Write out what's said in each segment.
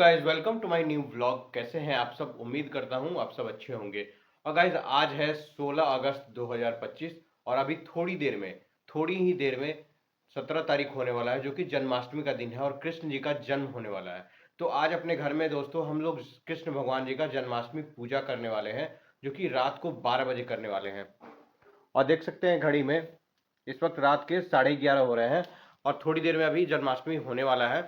Guys, welcome to my new vlog. कैसे हैं आप सब? उम्मीद करता हूं आप सब अच्छे होंगे। और गाइज, आज है 16 अगस्त 2025 और अभी थोड़ी ही देर में 17 तारीख होने वाला है, जो कि जन्माष्टमी का दिन है और कृष्ण जी का जन्म होने वाला है। तो आज अपने घर में दोस्तों हम लोग कृष्ण भगवान जी का जन्माष्टमी पूजा करने वाले हैं, जो कि रात को 12 बजे करने वाले हैं। और देख सकते हैं घड़ी में इस वक्त रात के 11:30 हो रहे हैं और थोड़ी देर में अभी जन्माष्टमी होने वाला है।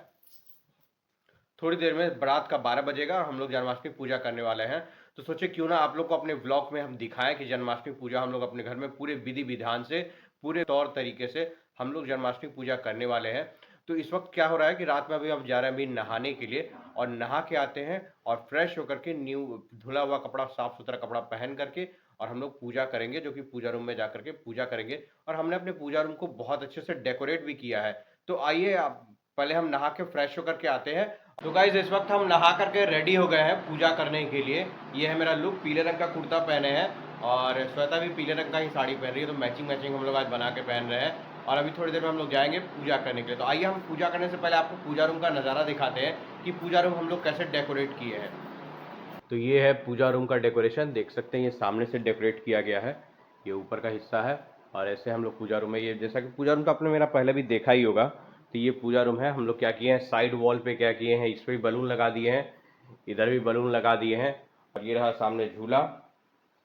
थोड़ी देर में रात का 12 बजेगा और हम लोग जन्माष्टमी पूजा करने वाले हैं। तो सोचे क्यों ना आप लोग को अपने व्लॉग में हम दिखाएं कि जन्माष्टमी पूजा हम लोग अपने घर में पूरे विधि विधान से, पूरे तौर तरीके से हम लोग जन्माष्टमी पूजा करने वाले हैं। तो इस वक्त क्या हो रहा है कि रात में अभी हम जा रहे हैं अभी नहाने के लिए, और नहा के आते हैं और फ्रेश होकर के न्यू धुला हुआ कपड़ा, साफ सुथरा कपड़ा पहन करके और हम लोग पूजा करेंगे, जो कि पूजा रूम में जा करके पूजा करेंगे। और हमने अपने पूजा रूम को बहुत अच्छे से डेकोरेट भी किया है। तो आइए आप पहले हम नहा के फ्रेश होकर के आते हैं। तो गाइज, इस वक्त हम नहा करके रेडी हो गए हैं पूजा करने के लिए। ये है मेरा लुक, पीले रंग का कुर्ता पहने हैं और श्वेता भी पीले रंग का ही साड़ी पहन रही है। तो मैचिंग मैचिंग हम लोग आज बना के पहन रहे हैं और अभी थोड़ी देर में हम लोग जाएंगे पूजा करने के लिए। तो आइए हम पूजा करने से पहले आपको पूजा रूम का नज़ारा दिखाते हैं कि पूजा रूम हम लोग कैसे डेकोरेट किए हैं। तो ये है पूजा रूम का डेकोरेशन, देख सकते हैं ये सामने से डेकोरेट किया गया है, ये ऊपर का हिस्सा है। और ऐसे हम लोग पूजा रूम में, ये जैसा कि पूजा रूम तो आपने मेरा पहले भी देखा ही होगा। तो ये पूजा रूम है। हम लोग क्या किए हैं, साइड वॉल पे क्या किए हैं, इस पर भी बलून लगा दिए हैं, इधर भी बलून लगा दिए हैं। और ये रहा सामने झूला,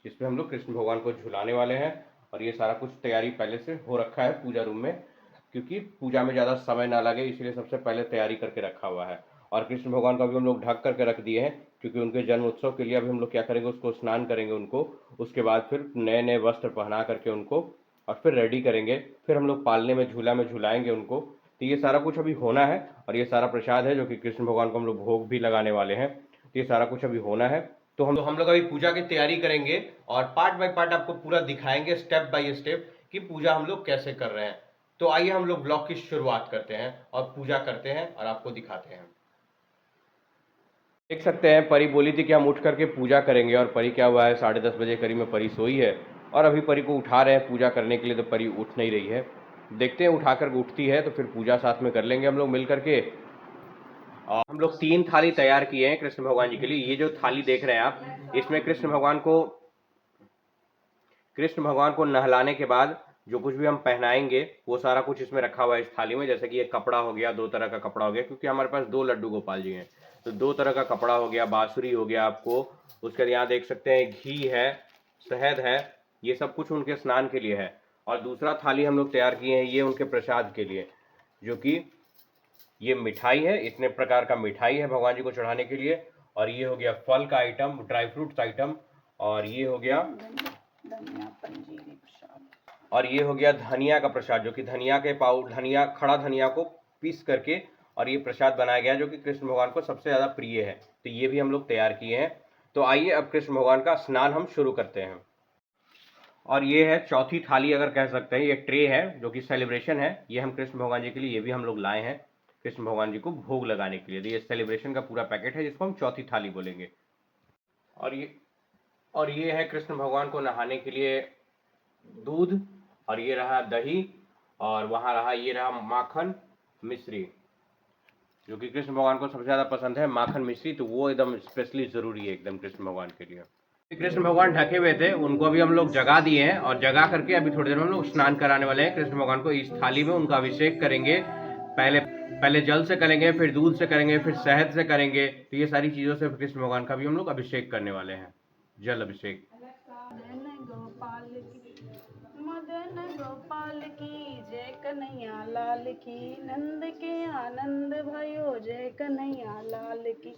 जिसमें हम लोग कृष्ण भगवान को झुलाने वाले हैं। और ये सारा कुछ तैयारी पहले से हो रखा है पूजा रूम में, क्योंकि पूजा में ज़्यादा समय ना लगे इसलिए सबसे पहले तैयारी करके रखा हुआ है। और कृष्ण भगवान को भी हम लोग ढक करके रख दिए हैं, क्योंकि उनके जन्म उत्सव के लिए अभी हम लोग क्या करेंगे, उसको स्नान करेंगे उनको, उसके बाद फिर नए नए वस्त्र पहना करके उनको और फिर रेडी करेंगे। फिर हम लोग पालने में, झूला में झुलाएंगे उनको। तो ये सारा कुछ अभी होना है। और ये सारा प्रसाद है जो कि कृष्ण भगवान को हम लोग भोग भी लगाने वाले हैं। तो ये सारा कुछ अभी होना है। तो हम लोग अभी पूजा की तैयारी करेंगे और पार्ट बाय पार्ट आपको पूरा दिखाएंगे, स्टेप बाय स्टेप, कि पूजा हम लोग कैसे कर रहे हैं। तो आइए हम लोग ब्लॉग की शुरुआत करते हैं और पूजा करते हैं और आपको दिखाते हैं। देख सकते हैं परी बोली थी कि हम उठ करके पूजा करेंगे, और परी क्या हुआ है, 10:30 करीब में परी सोई है। और अभी परी को उठा रहे हैं पूजा करने के लिए, तो परी उठ नहीं रही है। देखते हैं उठा कर उठती है तो फिर पूजा साथ में कर लेंगे हम लोग मिल करके। और हम लोग 3 थाली तैयार किए हैं कृष्ण भगवान जी के लिए। ये जो थाली देख रहे हैं आप, इसमें कृष्ण भगवान को नहलाने के बाद जो कुछ भी हम पहनाएंगे वो सारा कुछ इसमें रखा हुआ है इस थाली में। जैसे कि ये कपड़ा हो गया, 2 तरह का कपड़ा हो गया, क्योंकि हमारे पास 2 लड्डू गोपाल जी हैं। तो 2 तरह का कपड़ा हो गया, बांसुरी हो गया आपको। उसके बाद यहाँ देख सकते हैं घी है, शहद है, ये सब कुछ उनके स्नान के लिए है। और दूसरा थाली हम लोग तैयार किए हैं ये उनके प्रसाद के लिए, जो कि ये मिठाई है, इतने प्रकार का मिठाई है भगवान जी को चढ़ाने के लिए। और ये हो गया फल का आइटम, ड्राई फ्रूट्स आइटम। और ये हो गया और ये हो गया धनिया का प्रसाद, जो कि धनिया के धनिया, खड़ा धनिया को पीस करके और ये प्रसाद बनाया गया, जो कि कृष्ण भगवान को सबसे ज़्यादा प्रिय है। तो ये भी हम लोग तैयार किए हैं। तो आइए अब कृष्ण भगवान का स्नान हम शुरू करते हैं। और ये है चौथी थाली, अगर कह सकते हैं, ये ट्रे है जो कि सेलिब्रेशन है। ये हम कृष्ण भगवान जी के लिए, ये भी हम लोग लाए हैं कृष्ण भगवान जी को भोग लगाने के लिए। तो ये सेलिब्रेशन का पूरा पैकेट है, जिसको हम चौथी थाली बोलेंगे। और ये है कृष्ण भगवान को नहाने के लिए दूध, और ये रहा दही, और वहाँ रहा, ये रहा माखन मिश्री, जो कि कृष्ण भगवान को सबसे ज़्यादा पसंद है माखन मिश्री। तो वो एकदम स्पेशली ज़रूरी है एकदम कृष्ण भगवान के लिए। कृष्ण भगवान ढके हुए थे, उनको अभी हम लोग जगा दिए हैं और जगा करके अभी थोड़ी देर में हम लोग स्नान कराने वाले हैं कृष्ण भगवान को। इस थाली में उनका अभिषेक करेंगे। पहले पहले जल से करेंगे, फिर दूध से करेंगे, फिर शहद से करेंगे। तो ये सारी चीज़ों से कृष्ण भगवान का भी हम लोग अभिषेक करने वाले हैं, जल अभिषेक। मदन गोपाल की जय कन्हैया लाल की, नंद के आनंद भयो जय कन्हैया लाल की,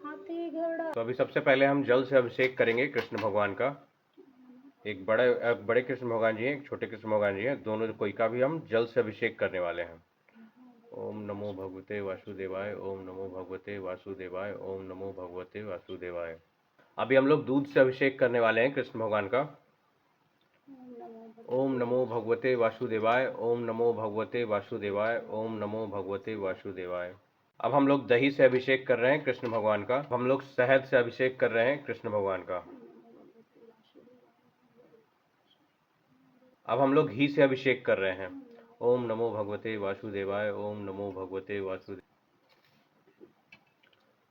हाथी घोड़ा। तो अभी सबसे पहले हम जल से अभिषेक करेंगे कृष्ण भगवान का। एक बड़े कृष्ण भगवान जी हैं, एक छोटे कृष्ण भगवान जी हैं, दोनों कोई का भी हम जल से अभिषेक करने वाले हैं। ओम नमो भगवते वासुदेवाय, ओम नमो भगवते वासुदेवाय, ओम नमो भगवते वासुदेवाय। अभी हम लोग दूध से अभिषेक करने वाले हैं कृष्ण भगवान का। ओम नमो भगवते वासुदेवाय, ओम नमो भगवते वासुदेवाय, ओम नमो भगवते वासुदेवाय। अब हम लोग दही से अभिषेक कर रहे हैं कृष्ण भगवान का। हम लोग शहद से अभिषेक कर रहे हैं कृष्ण भगवान का। अब हम लोग घी से अभिषेक कर रहे हैं। ओम नमो भगवते वासुदेवाय, ओम नमो भगवते वासुदेवाय।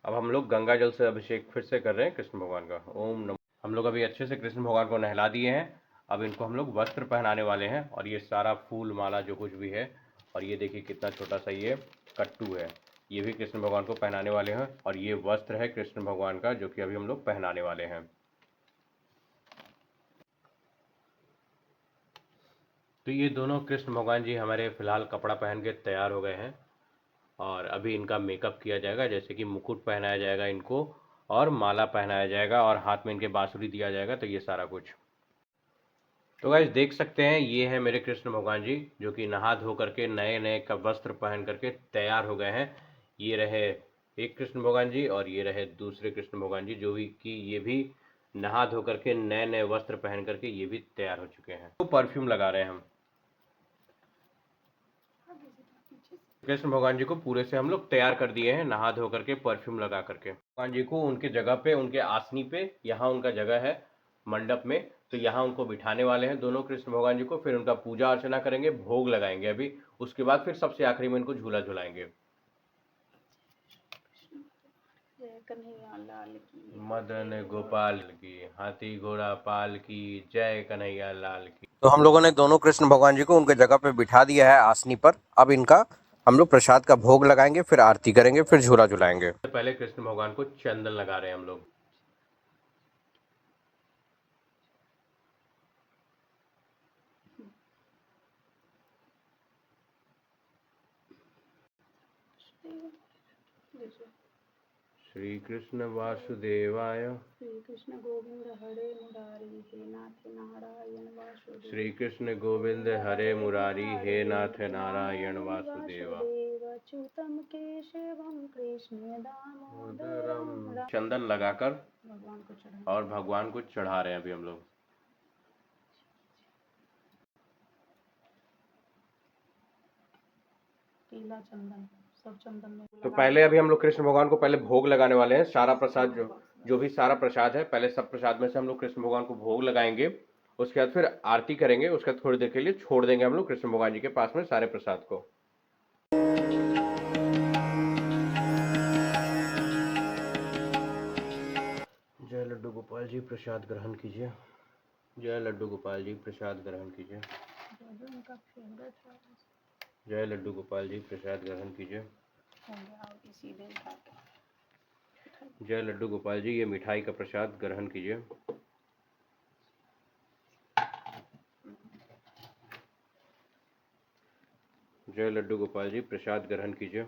अब हम लोग गंगा जल से अभिषेक फिर से कर रहे हैं कृष्ण भगवान का। ओम नमः। हम लोग अभी अच्छे से कृष्ण भगवान को नहला दिए हैं। अब इनको हम लोग वस्त्र पहनाने वाले हैं, और ये सारा फूल माला जो कुछ भी है, और ये देखिए कितना छोटा सा ये कट्टू है, ये भी कृष्ण भगवान को पहनाने वाले हैं। और ये वस्त्र है कृष्ण भगवान का, जो कि अभी हम लोग पहनाने वाले हैं। तो ये दोनों कृष्ण भगवान जी हमारे फिलहाल कपड़ा पहन के तैयार हो गए हैं, और अभी इनका मेकअप किया जाएगा, जैसे कि मुकुट पहनाया जाएगा इनको, और माला पहनाया जाएगा, और हाथ में इनके बांसुरी दिया जाएगा। तो ये सारा कुछ तो गाइस देख सकते हैं, ये है मेरे कृष्ण भगवान जी, जो कि नहा धो करके नए नए का वस्त्र पहन करके तैयार हो गए हैं। ये रहे एक कृष्ण भगवान जी, और ये रहे दूसरे कृष्ण भगवान जी, जो भी कि ये भी नहा धो करके नए नए वस्त्र पहन करके ये भी तैयार हो चुके हैं। तो परफ्यूम लगा रहे हैं हम कृष्ण भगवान जी को। पूरे से हम लोग तैयार कर दिए हैं, नहा धो करके परफ्यूम लगा करके। भगवान जी को उनके जगह पे, उनके आसनी पे, यहाँ उनका जगह है मंडप में, तो यहाँ उनको बिठाने वाले हैं दोनों कृष्ण भगवान जी को। फिर उनका पूजा अर्चना करेंगे, भोग लगाएंगे अभी। उसके बाद फिर सबसे आखिरी में इनको झूला झुलाएंगे। जय कन्हैया लाल की, मदन गोपाल की, हाथी घोड़ा पाल की, जय कन्हैया लाल की। तो हम लोगों ने दोनों कृष्ण भगवान जी को उनके जगह पे बिठा दिया है आसनी पर। अब इनका हम लोग प्रसाद का भोग लगाएंगे, फिर आरती करेंगे, फिर झूला झुलाएंगे। पहले कृष्ण भगवान को चंदन लगा रहे हैं हम लोग। श्री कृष्ण वासुदेवाय, श्री कृष्ण गोविंद हरे मुरारी, हे नाथ नारायण वासुदेव। श्री कृष्ण गोविंद हरे मुरारी, हे नाथ नारायण वासुदेवा। अच्युतम केशवम कृष्ण दामोदरम। चंदन लगाकर भगवान को चढ़ा और भगवान को चढ़ा रहे हैं अभी हम लोग। पीला चंदन, सब चंदन में तो पहले अभी हम लोग कृष्ण भगवान को पहले भोग लगाने वाले हैं। सारा प्रसाद जो भी सारा प्रसाद है, पहले सब प्रसाद में से हम लोग कृष्ण भगवान को भोग लगाएंगे। उसके बाद फिर आरती करेंगे। उसके बाद थोड़ी देर के लिए छोड़ देंगे हम लोग कृष्ण भगवान जी के पास में सारे प्रसाद को। जय लड्डू गोपाल जी, प्रसाद ग्रहण कीजिए। जय लड्डू गोपाल जी, प्रसाद ग्रहण कीजिए। उनका फेवरेट है। जय लड्डू गोपाल जी, प्रसाद ग्रहण कीजिए। इसी दिन जय लड्डू गोपाल जी, ये मिठाई का प्रसाद ग्रहण कीजिए। जय लड्डू गोपाल जी, प्रसाद ग्रहण कीजिए।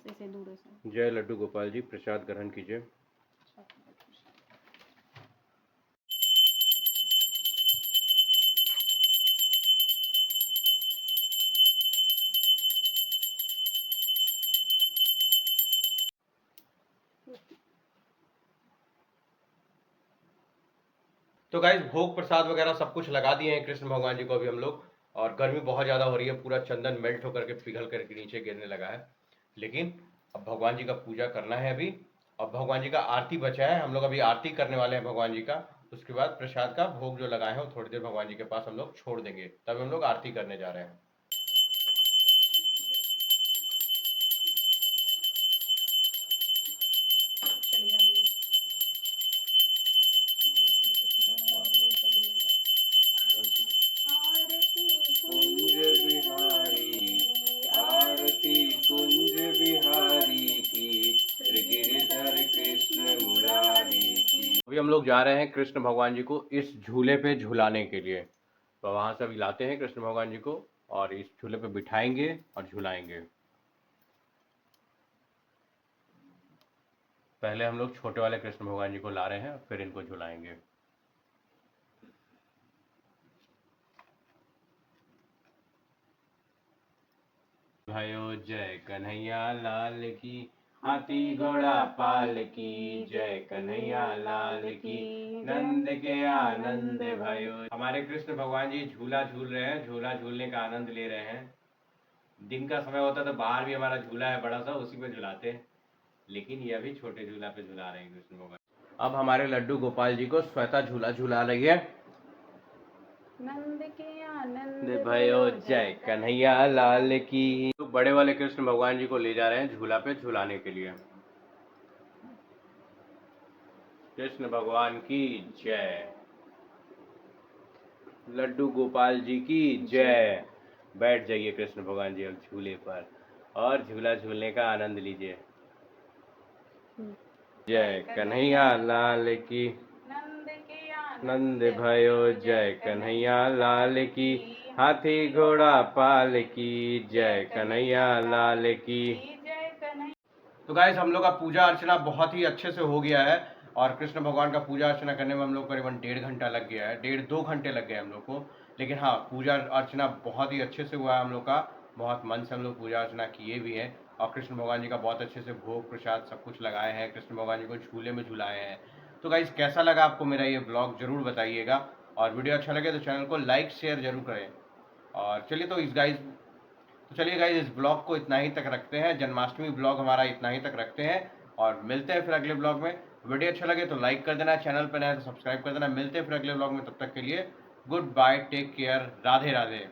से दूर से। जय लड्डू गोपाल जी, प्रसाद ग्रहण कीजिए। तो गाइस भोग प्रसाद वगैरह सब कुछ लगा दिए हैं कृष्ण भगवान जी को अभी हम लोग। और गर्मी बहुत ज़्यादा हो रही है, पूरा चंदन मेल्ट होकर के पिघल करके नीचे गिरने लगा है। लेकिन अब भगवान जी का पूजा करना है अभी। अब भगवान जी का आरती बचा है, हम लोग अभी आरती करने वाले हैं भगवान जी का। उसके बाद प्रसाद का भोग जो लगाए हैं वो थोड़ी देर भगवान जी के पास हम लोग छोड़ देंगे, तब हम लोग आरती करने जा रहे हैं। अभी हम लोग जा रहे हैं कृष्ण भगवान जी को इस झूले पे झुलाने के लिए। तो वहां से अभी लाते हैं कृष्ण भगवान जी को, और इस झूले पे बिठाएंगे और झुलाएंगे। पहले हम लोग छोटे वाले कृष्ण भगवान जी को ला रहे हैं, फिर इनको झुलाएंगे। भयो जय कन्हैया लाल की, हाथी घोड़ा पाल की, जय कन्हैया लाल की, नंद के आनंद भयो। हमारे कृष्ण भगवान जी झूला झूल रहे हैं, झूला झूलने का आनंद ले रहे हैं। दिन का समय होता तो बाहर भी हमारा झूला है बड़ा सा, उसी पे झुलाते हैं, लेकिन ये अभी छोटे झूला पे झुला रहे हैं कृष्ण भगवान। अब हमारे लड्डू गोपाल जी को श्वेता झूला झूला रही है। नंद के आनंद भयो जय कन्हैया लाल की। तो बड़े वाले कृष्ण भगवान जी को ले जा रहे हैं झूला पे झूलाने के लिए। कृष्ण भगवान की जय। लड्डू गोपाल जी की जय। बैठ जाइए कृष्ण भगवान जी अब झूले पर और झूला झूलने का आनंद लीजिए। जय कन्हैया लाल की। नंद के नंद भयो जय कन्हैया लाल की। हाथी घोड़ा पाल की जय कन्हैया लाल की। जय कन्हैया। तो गाइस हम लोग का पूजा अर्चना बहुत ही अच्छे से हो गया है और कृष्ण भगवान का पूजा अर्चना करने में हम लोग करीबन 1.5 घंटा लग गया है, 1.5-2 घंटे लग गए हम लोग को। लेकिन हाँ, पूजा अर्चना बहुत ही अच्छे से हुआ है हम लोग का, बहुत मन से हम लोग पूजा अर्चना किए भी हैं और कृष्ण भगवान जी का बहुत अच्छे से भोग प्रसाद सब कुछ लगाए हैं, कृष्ण भगवान जी को झूले में झुलाए हैं। तो गाइस कैसा लगा आपको मेरा ये ब्लॉग जरूर बताइएगा और वीडियो अच्छा लगे तो चैनल को लाइक शेयर जरूर करें। और चलिए इस ब्लॉग को इतना ही तक रखते हैं, जन्माष्टमी ब्लॉग हमारा इतना ही तक रखते हैं और मिलते हैं फिर अगले ब्लॉग में। वीडियो अच्छा लगे तो लाइक कर देना, चैनल पर नया तो सब्सक्राइब कर देना। मिलते हैं फिर अगले ब्लॉग में, तब तक के लिए good bye, take care, Radhe Radhe.